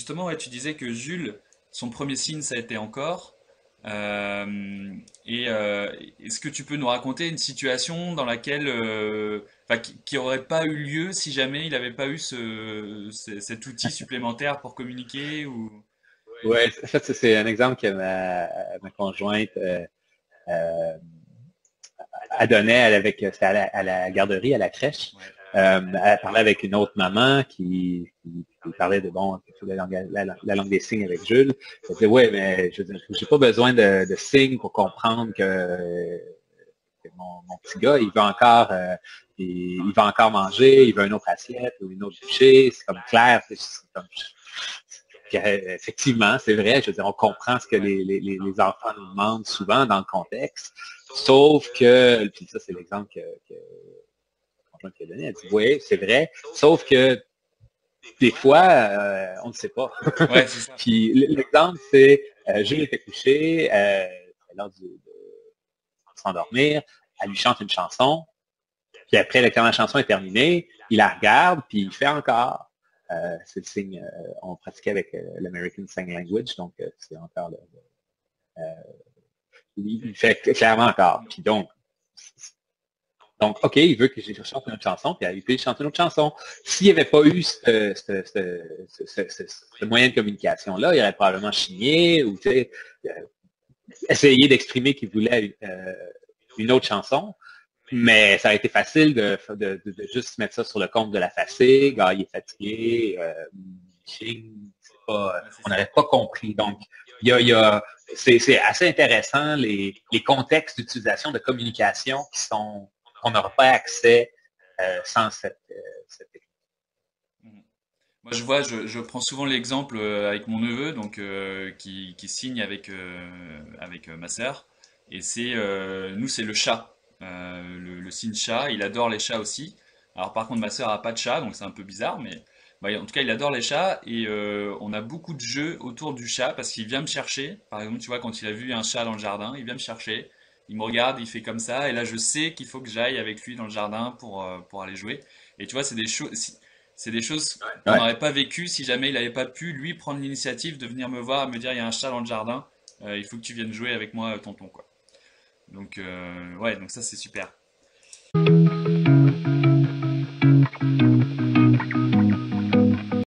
justement, ouais, tu disais que Jules, son premier signe, ça a été encore. Et est-ce que tu peux nous raconter une situation dans laquelle, enfin, qui aurait pas eu lieu si jamais il n'avait pas eu cet outil supplémentaire pour communiquer ou... Ouais, ça, c'est un exemple que ma conjointe euh, elle donnait, c'était à la garderie, à la crèche. Ouais. Elle parlait avec une autre maman qui parlait de bon, la langue des signes avec Jules. Elle disait, ouais, mais je veux dire, j'ai pas besoin de signes pour comprendre que mon petit gars, il veut encore, il va encore manger, il veut une autre assiette ou une autre bouchée. C'est comme clair. Puis, effectivement, c'est vrai, je veux dire, on comprend ce que les enfants nous demandent souvent dans le contexte, sauf que, puis ça c'est l'exemple que conjointe qui a donné, elle dit, oui, c'est vrai, sauf que des fois, on ne sait pas. Ouais, c'est ça. Puis l'exemple, c'est, Jules était couché, c'est l'heure de s'endormir, elle lui chante une chanson, puis après, quand la chanson est terminée, il la regarde, puis il fait encore. C'est le signe, on pratiquait avec l'American Sign Language, donc c'est encore il fait clairement encore. Puis donc, OK, il veut que je chante une autre chanson, puis il peut chanter une autre chanson. S'il n'y avait pas eu ce moyen de communication-là, il aurait probablement chigné ou essayé d'exprimer qu'il voulait une autre chanson. Mais ça a été facile de juste mettre ça sur le compte de la fatigue. Ah, il est fatigué, Ouais, c'est on ça. n'avait pas compris. Donc, c'est assez intéressant les contextes d'utilisation de communication qu'on n'aura pas accès sans cette technique. Mhm. Moi, je vois, je prends souvent l'exemple avec mon neveu, donc qui signe avec ma sœur, et nous, c'est le chat, le signe chat. Il adore les chats aussi. Alors, par contre, ma sœur a pas de chat, donc c'est un peu bizarre, mais bah, en tout cas, il adore les chats et on a beaucoup de jeux autour du chat parce qu'il vient me chercher. Par exemple, tu vois, quand il a vu un chat dans le jardin, il vient me chercher. Il me regarde, il fait comme ça, et là je sais qu'il faut que j'aille avec lui dans le jardin pour aller jouer. Et tu vois, c'est des choses qu'on Ouais. n'aurait pas vécues si jamais il n'avait pas pu, lui, prendre l'initiative de venir me voir et me dire, il y a un chat dans le jardin, il faut que tu viennes jouer avec moi, tonton, quoi. Donc, ouais, donc ça, c'est super.